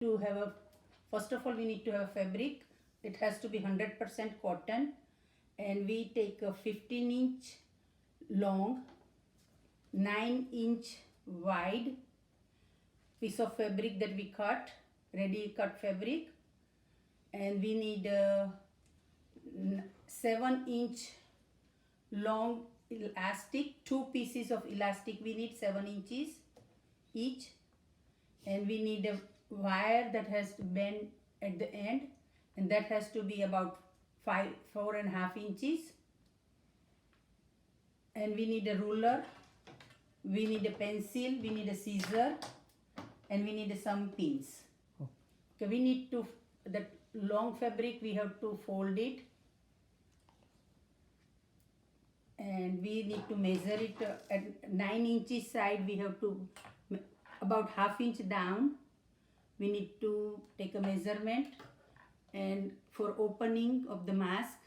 to have a, first of all we need to have a fabric. It has to be 100% cotton, and we take a 15-inch long, 9-inch wide piece of fabric that we cut, ready cut fabric, and we need a 7-inch long elastic, two pieces of elastic, we need 7 inches each, and we need a wire that has to bend at the end, and that has to be about 4.5 inches, and we need a ruler, we need a pencil, we need a scissor, and we need some pins. Okay, we need to, that long fabric we have to fold it, and we need to measure it at 9 inches side. We have to about half inch down, we need to take a measurement, and for opening of the mask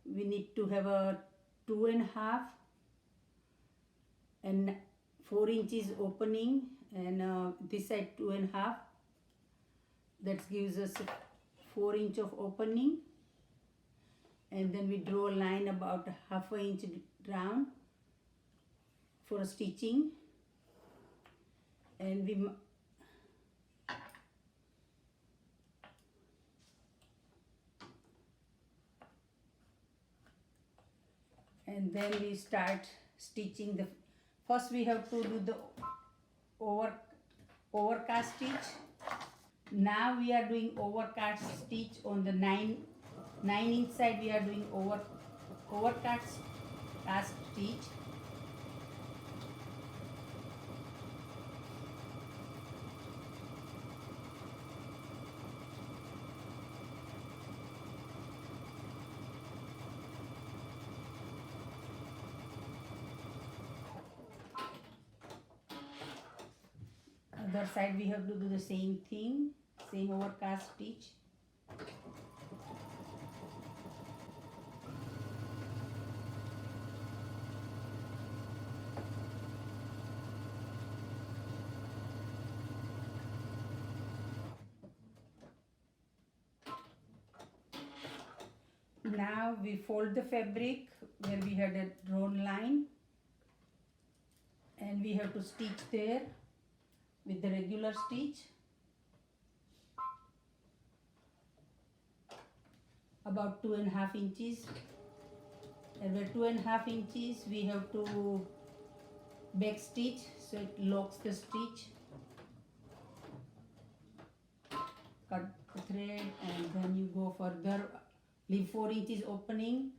we need to have a 2.5 and 4 inches opening, and this side 2.5, that gives us 4 inch of opening, and then we draw a line about half an inch down for stitching, and then we start stitching. The first we have to do the overcast stitch. Now we are doing overcast stitch on the 9 inch side. We are doing overcast stitch. Other side we have to do the same thing, same overcast stitch. Now we fold the fabric where we had a drawn line, and we have to stitch there with the regular stitch about 2.5 inches, and where 2.5 inches we have to back stitch so it locks the stitch. Cut the thread, and then you go further, leave 4 inches opening,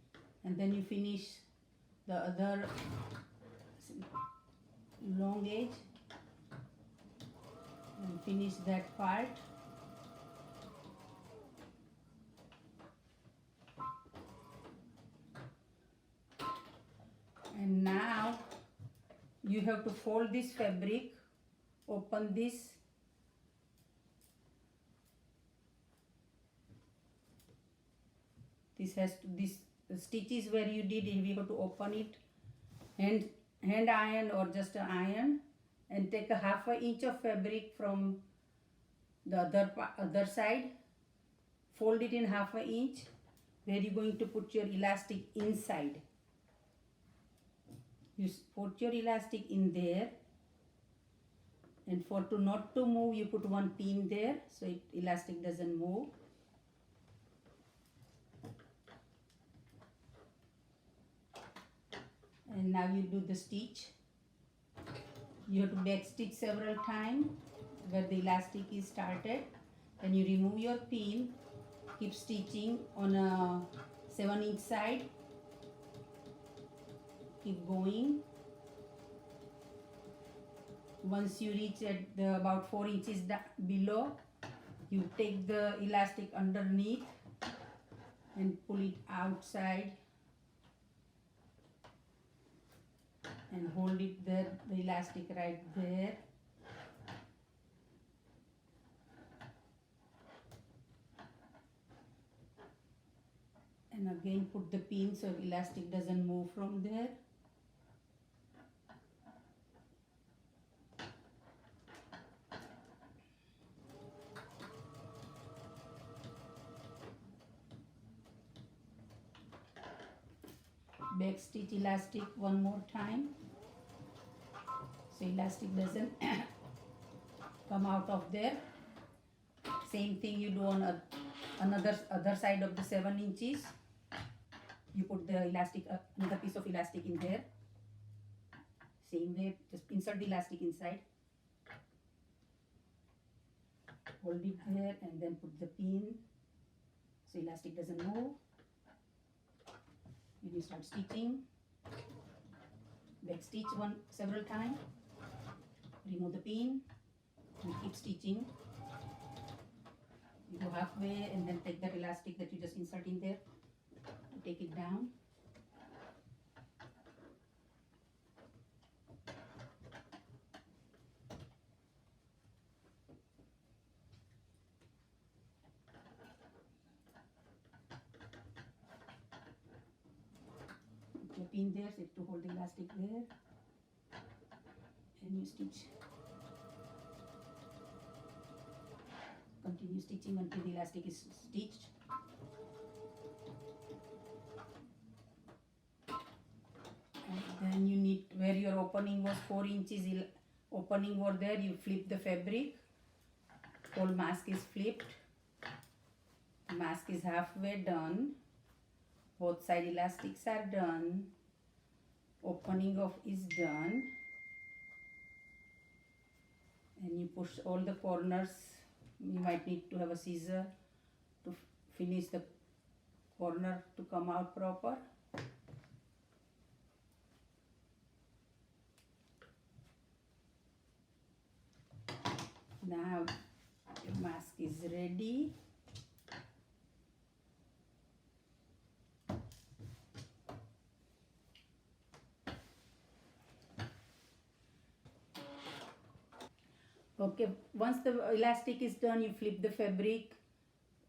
and then you finish the other long edge and finish that part. And now you have to fold this fabric, open this, this stitches where you did, we have to open it, hand iron or just an iron, and take a half an inch of fabric from the other side, fold it in half an inch where you're going to put your elastic inside. You put your elastic in there, and for to not to move you put one pin there so elastic doesn't move. And now you do the stitch. You have to back stitch several times where the elastic is started. Then you remove your pin, keep stitching on a 7-inch side, keep going. Once you reach at the about 4 inches below, you take the elastic underneath and pull it outside and hold it there, the elastic right there. And again put the pin so elastic doesn't move from there. back stitch elastic one more time, so elastic doesn't come out of there. Same thing you do on other side of the 7 inches. You put the elastic, another piece of elastic in there. Same way, just insert the elastic inside, hold it there, and then put the pin so elastic doesn't move. You start stitching, back stitch several times, remove the pin, and keep stitching. You go halfway and then take that elastic that you just insert in there to take it down. Put your pin there, so you have to hold the elastic there, and you stitch. Continue stitching until the elastic is stitched. And then you need, where your opening was 4 inches opening over there, you flip the fabric. Whole mask is flipped. Mask is halfway done. Both side elastics are done. Opening of is done. And you push all the corners. You might need to have a scissor to finish the corner to come out proper. Now your mask is ready. Okay, once the elastic is done, you flip the fabric.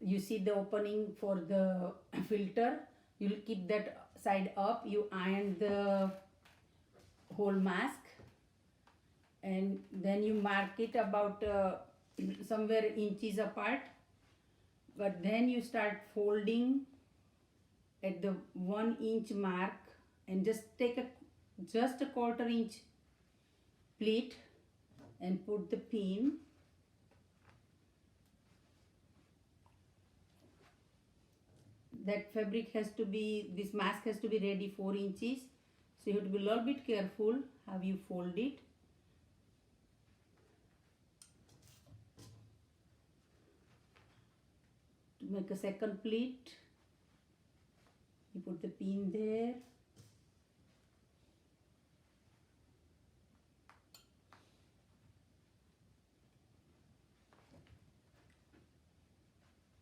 You see the opening for the filter. You'll keep that side up. You iron the whole mask, and then you mark it about somewhere inches apart. But then you start folding at the 1 inch mark, and just take just a 1/4 inch pleat and put the pin. That fabric has to be, this mask has to be ready 4 inches. So you have to be a little bit careful how you fold it. To make a second pleat, you put the pin there.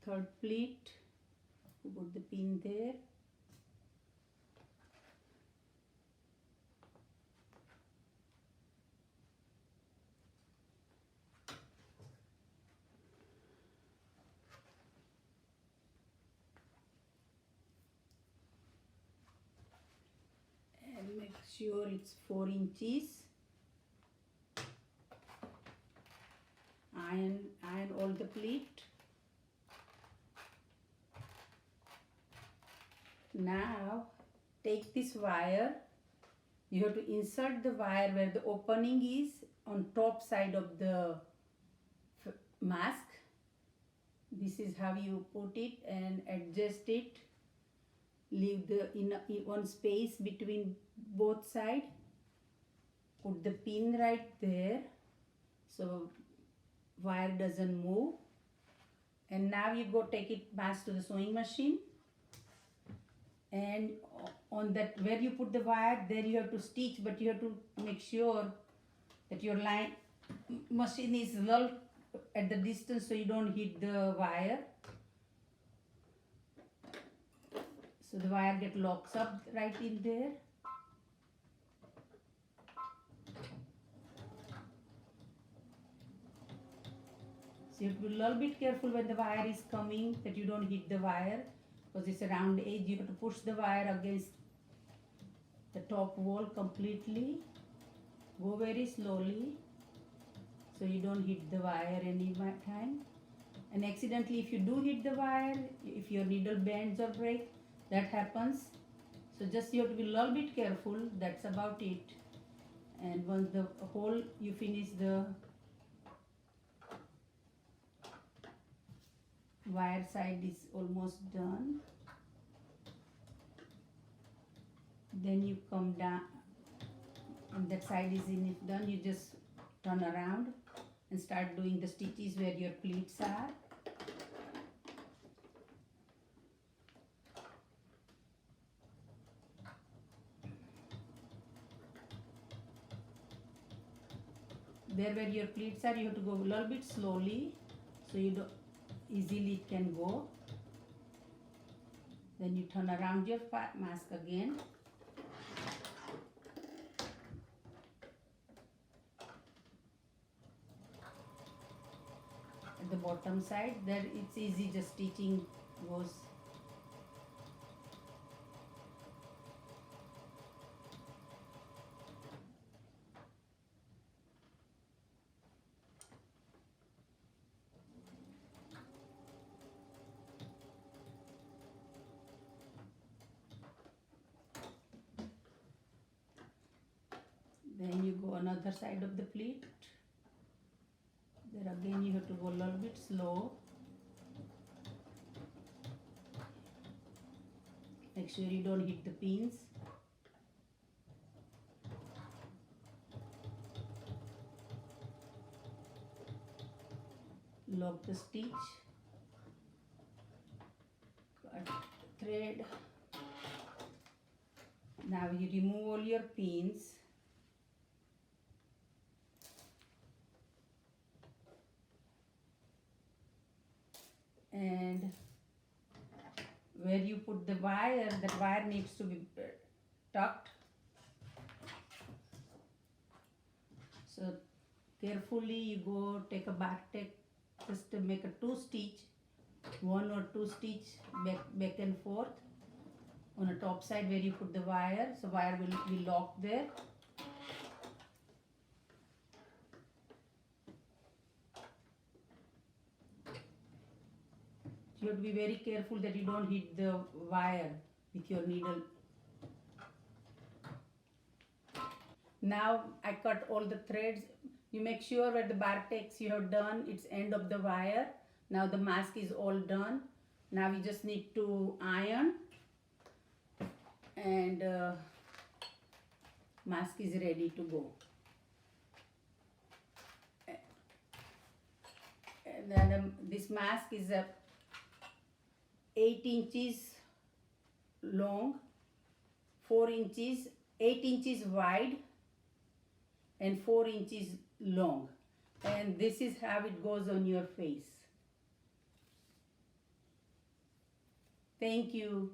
Third pleat, you put the pin there. And make sure it's 4 inches. Iron all the pleat. Now take this wire. You have to insert the wire where the opening is on top side of the mask. This is how you put it and adjust it. Leave the one space between both sides. Put the pin right there so wire doesn't move. And now you go take it mask to the sewing machine. And on that, where you put the wire, there you have to stitch, but you have to make sure that your machine is well at the distance so you don't hit the wire. So the wire locks up right in there. So you have to be a little bit careful when the wire is coming that you don't hit the wire. Because it's a round edge, you have to push the wire against the top wall completely. Go very slowly so you don't hit the wire any time. And accidentally, if you do hit the wire, if your needle bends or breaks, that happens. So just you have to be a little bit careful. That's about it. And once the whole you finish the wire side is almost done, then you come down and that side is in done, you just turn around and start doing the stitches where your pleats are. There where your pleats are, you have to go a little bit slowly so you don't easily it can go. Then you turn around your mask again. At the bottom side, there it's easy, just stitching goes. Then you go another side of the pleat. There again you have to go a little bit slow. Make sure you don't hit the pins. Lock the stitch. Cut thread. Now you remove all your pins. And where you put the wire, that wire needs to be tucked. So carefully you go take a back tape, just to make a 2 stitch, 1 or 2 stitch back and forth on the top side where you put the wire. So wire will be locked there. You have to be very careful that you don't hit the wire with your needle. Now I cut all the threads. You make sure where the Bartex you have done, it's end of the wire. Now the mask is all done. Now we just need to iron, and mask is ready to go. And then this mask is a 8 inches long, 4 inches, 8 inches wide and 4 inches long. And this is how it goes on your face. Thank you.